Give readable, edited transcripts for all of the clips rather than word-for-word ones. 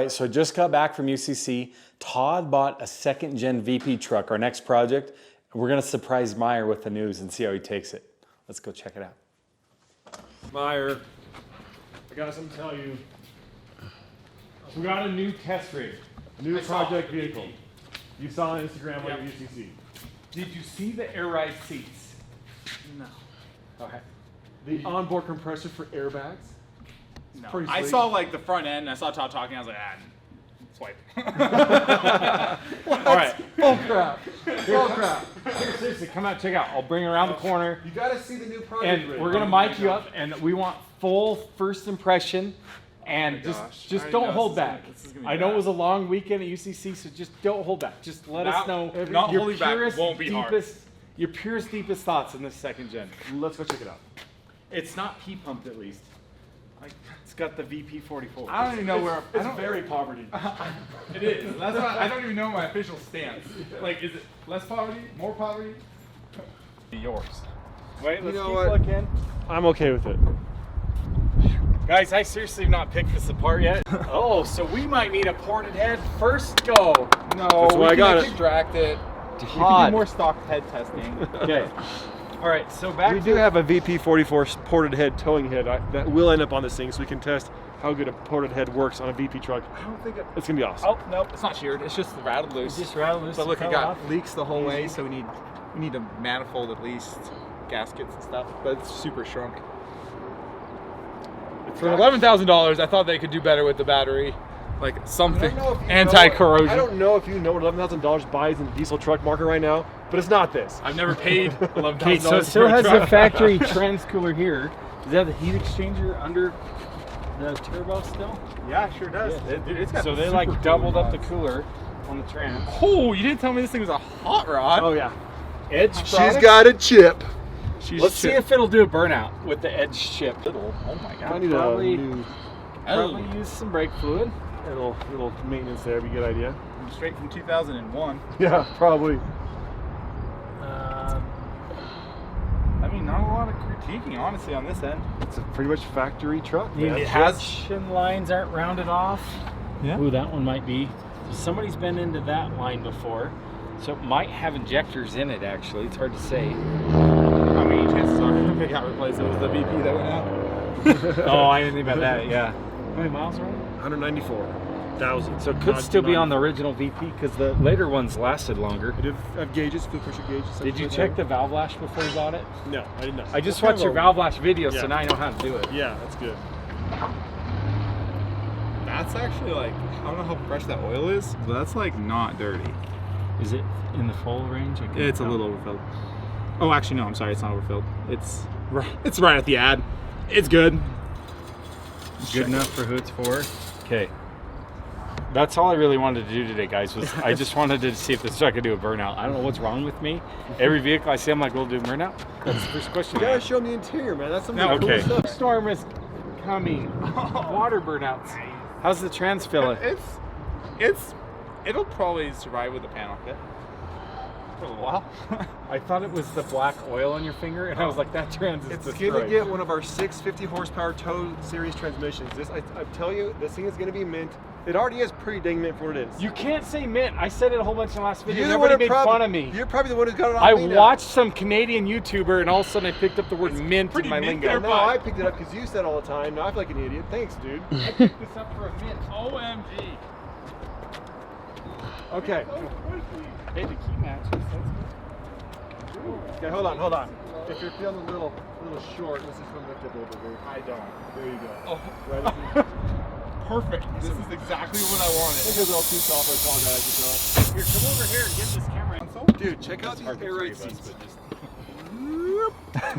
right, so I just got back from UCC. Todd bought a second-gen VP truck, our next project. We're gonna surprise Meyer with the news and see how he takes it. Let's go check it out. Meyer, I got something to tell you. We got a new test rig, a new project vehicle. You saw on Instagram on UCC. Did you see the air ride seats? No. Okay. The onboard compressor for airbags? No. I saw like the front end, and I saw Todd talking, I was like, swipe. All right. Oh crap. Oh crap. Here, seriously, come out, check out. I'll bring it around the corner. You gotta see the new project And rig. we're gonna mic you up, and we want full first impression. And just don't hold back. I know it was a long weekend at UCC, so just don't hold back. Just let us know your purest, deepest thoughts in this second gen. Let's go check it out. It's not P-pumped at least. Like, it's got the VP44. I don't even know where. It's very poverty. It is. That's why I don't even know my official stance. Like, is it less poverty, more poverty? Yours. Wait, let's know keep what? looking. I'm okay with it. Guys, I seriously have not picked this apart yet. Oh, so we might need a ported head first go. No, That's why I got it. Extract it. We can Todd. do more stock head testing. Okay. All right, so back We to do have a VP44 ported head towing head that will end up on this thing, so we can test how good a ported head works on a VP truck. I don't think it's gonna be awesome. Oh nope, it's not sheared. It's just rattled loose. just rattle loose. But look, it fell got off. leaks the whole way, so we need a manifold at least, gaskets and stuff. But it's super shrunk. For $11,000, I thought they could do better with the battery, like something anti-corrosion. I don't know if you know what $11,000 buys in the diesel truck market right now, but it's not this. I've never paid $11,000. Okay, so it still has the factory trans cooler here. Does that have the heat exchanger under the turbo still? Yeah, it sure does. Yeah. It's got so they super like cool doubled up the rods. cooler on the trans. Oh, you didn't tell me this thing was a hot rod. Oh yeah. Edge She's product? got a chip. Let's see if it'll do a burnout with the edge chip. Oh my god. I need Probably- a new Probably use some brake fluid. little maintenance there. Be a good idea. Straight from 2001. Yeah, probably. I mean, not a lot of critiquing, honestly, on this end. It's a pretty much factory truck. The Man. injection lines aren't rounded off. Yeah. Ooh, that one might be. Somebody's been into that line before. So it might have injectors in it, actually. It's hard to say. How many chances are they got replaced? It was the VP that went out. Oh, I didn't think about that, yeah. How many miles are on it? 194,000. So it could still be on the original VP because the later ones lasted longer. I did have gauges, fuel pressure gauges. Did you check the valve lash before you bought it? No, I did not. I just What watched kind your of valve lash video, Yeah. so now I know how to do it. Yeah, that's good. That's actually like, I don't know how fresh that oil is, but that's like not dirty. Is it in the full range? It's a little overfilled. Oh, actually, no, I'm sorry, it's not overfilled. It's right at the ad. It's good. Good enough for who it's for. Okay. That's all I really wanted to do today, guys, was I just wanted to see if this truck could do a burnout. I don't know what's wrong with me. Every vehicle I see, I'm like, we'll do a burnout. That's the first question. You gotta show me the interior, man. That's some No, of the Okay. cool stuff. Storm is coming. Water burnouts. How's the trans feeling? It'll probably survive with the panel kit for a little while. I thought it was the black oil on your finger, and I was like, that trans is It's destroyed. gonna get one of our 650 horsepower tow series transmissions. This, I tell you, this thing is gonna be mint. It already is pretty dang mint for what it is. You can't say mint. I said it a whole bunch in the last video. You're the Everybody one made who fun of me. You're probably the one who's got it on I me now. watched some Canadian YouTuber, and all of a sudden I picked up the word mint in pretty my mint lingo. there, No, I picked it up because you said all the time. Now I feel like an idiot. Thanks, dude. I picked this up for a mint. OMG. Okay. Hey, the key matches. That's good. Okay, hold on. If you're feeling a little short, let's just lift it a little bit here. I don't. There you go. Oh. Right. Perfect. This is exactly what I wanted. This is a little too soft. I apologize. Here, come over here and get this camera. Dude, check out these air raid seats.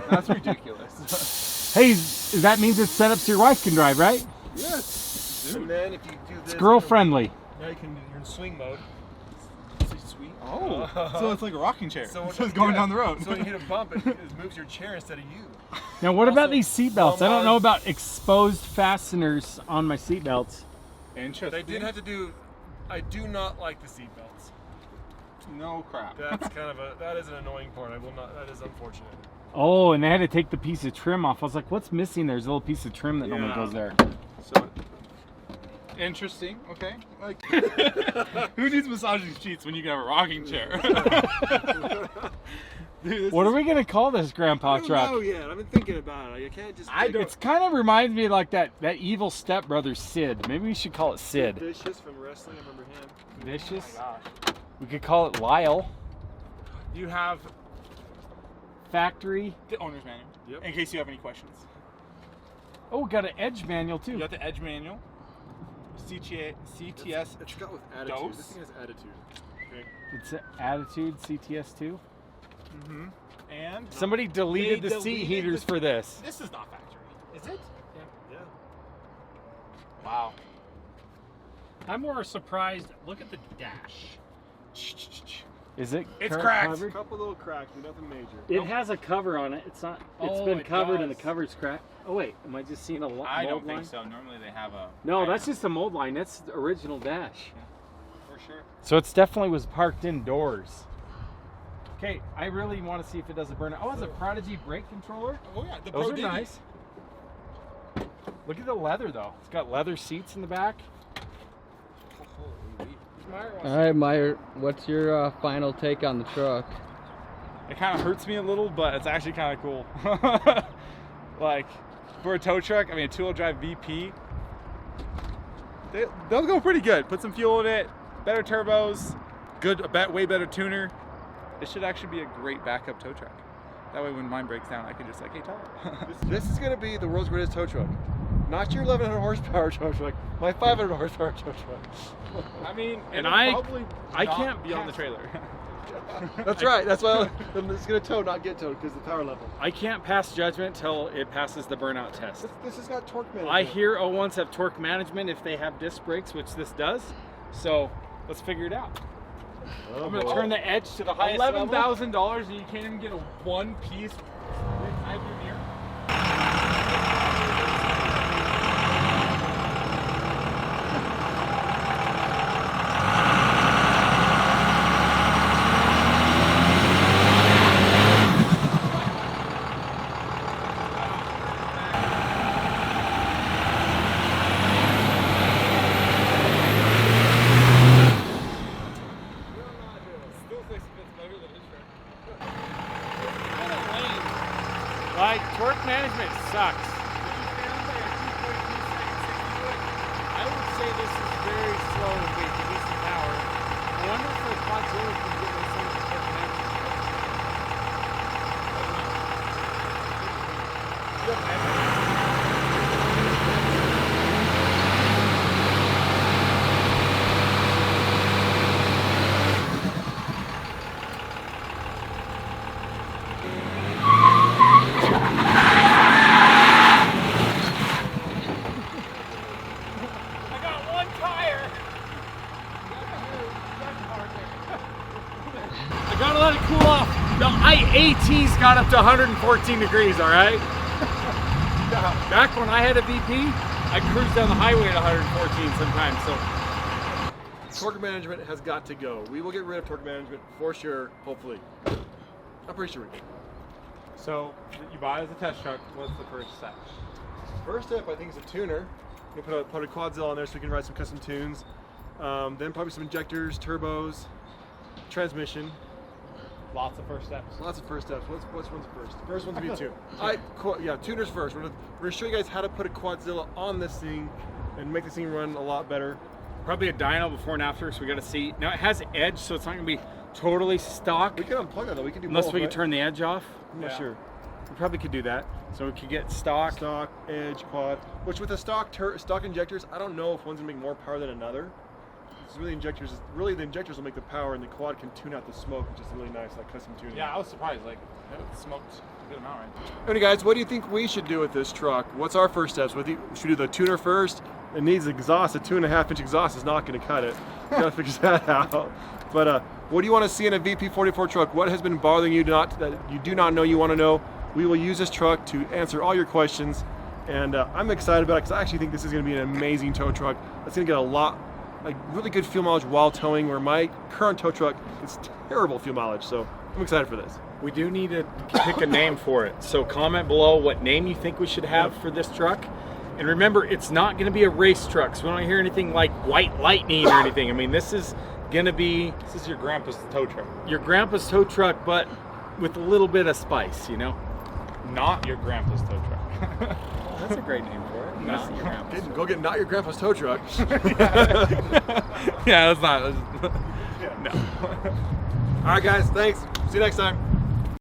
That's ridiculous. Hey, that means it's set up so your wife can drive, right? Yes. And then if you do this, It's girl friendly. now you're in swing mode. Sweet. Oh, so it's like a rocking chair. So it's going down the road. So when you hit a bump, it moves your chair instead of you. Now, what about Also, these seat belts? I don't know about exposed fasteners on my seat belts. Interesting. They did have to do. I do not like the seat belts. No crap. That's kind of that is an annoying part. I will not. That is unfortunate. Oh, and they had to take the piece of trim off. I was like, what's missing? There's a little piece of trim that normally Yeah. goes there. So Interesting. Okay. Like, who needs massaging sheets when you can have a rocking chair? Dude, What are we gonna call this grandpa I don't truck? know yet. I've been thinking about it. Like, I can't just. It's kind of reminds me of like that evil stepbrother Sid. Maybe we should call it Sid. Vicious from wrestling. I remember him. Vicious. Oh my gosh. We could call it Lyle. You have Factory. the owner's manual. Yep. In case you have any questions. Oh, we got an edge manual You too. got the edge manual. CTS. It's got with attitude. Dose. This thing has attitude. Okay. It's an Attitude CTS2. And Somebody deleted They the seat deleted heaters the- for this. this is not factory, is it? Yeah. Wow. I'm more surprised. Look at the dash. Is it? It's current cracked. covered? A couple little cracks, but nothing major. It has a cover on it. It's not. It's Oh, been it covered and the does. cover's cracked. Oh wait, am I just seeing a mold I don't line? think so. Normally they have a. No, that's just a mold line. That's the original dash. for sure. So it's definitely was parked indoors. Okay, I really want to see if it does a burnout. Oh, it's a Prodigy brake controller. Oh yeah, the Those Pro are Diggy. nice. Look at the leather though. It's got leather seats in the back. All right, Meyer, what's your final take on the truck? It kind of hurts me a little, but it's actually kind of cool. Like, for a tow truck, I mean, a two-wheel drive VP, they'll go pretty good. Put some fuel in it, better turbos, way better tuner. It should actually be a great backup tow truck. That way when mine breaks down, I can just like, hey, tow it. This is going to be the world's greatest tow truck. Not your 1100 horsepower tow truck, my 500 horsepower tow truck. I mean, And it'll I probably can't be on the pass- trailer. That's right. That's why it's going to tow, not get towed, because the power level. I can't pass judgment till it passes the burnout test. This has got torque management. I hear O1s have torque management if they have disc brakes, which this does. So let's figure it out. Oh, I'm gonna boy. turn the edge to the highest level. $11,000 and you can't even get a one-piece side view mirror. Like, torque management sucks. I would say this is very slow and we decent power. I wonder if the Quadzilla can get me some of the torque management. I got one tire. I gotta let it cool off. The IAT's got up to 114 degrees, all right? Back when I had a VP, I cruised down the highway at 114 sometimes, so. Torque management has got to go. We will get rid of torque management for sure, hopefully. I'm pretty sure we can. So, you buy it as a test truck. What's the first step? First step, I think, is a tuner. We'll put a Quadzilla on there so we can write some custom tunes. Then probably some injectors, turbos, transmission. Lots of first steps. Lots of first steps. What's one's first? First one's gonna be a tune. Yeah, tuners first. We're gonna show you guys how to put a Quadzilla on this thing and make this thing run a lot better. Probably a dyno before and after, so we gotta see. Now it has edge, so it's not gonna be totally stock. We can unplug that though. We can do Unless both, we right? could turn the edge off. I'm not sure. We probably could do that. So we could get stock. Stock, edge, quad. Which with the stock injectors, I don't know if one's gonna make more power than another. It's really injectors. Really, the injectors will make the power, and the quad can tune out the smoke, which is really nice, like custom tuning. Yeah, I was surprised. Like, it smoked a good amount, right? Anyway, guys, what do you think we should do with this truck? What's our first steps? Should we do the tuner first? It needs exhaust. A 2.5-inch exhaust is not going to cut it. Gotta figure that out. But what do you want to see in a VP44 truck? What has been bothering you that you do not know you want to know? We will use this truck to answer all your questions, and I'm excited about it because I actually think this is going to be an amazing tow truck. It's going to get really good fuel mileage while towing, where my current tow truck is terrible fuel mileage. So I'm excited for this. We do need to pick a name for it. So comment below what name you think we should have for this truck. And remember, it's not going to be a race truck, so we don't hear anything like white lightning or anything. I mean, this is going to be... This is your grandpa's tow truck. Your grandpa's tow truck, but with a little bit of spice, you know? Not your grandpa's tow truck. That's a great name for it. Not your grandpa's. Go get not your grandpa's tow truck. Yeah, that's not. No. All right, guys. Thanks. See you next time.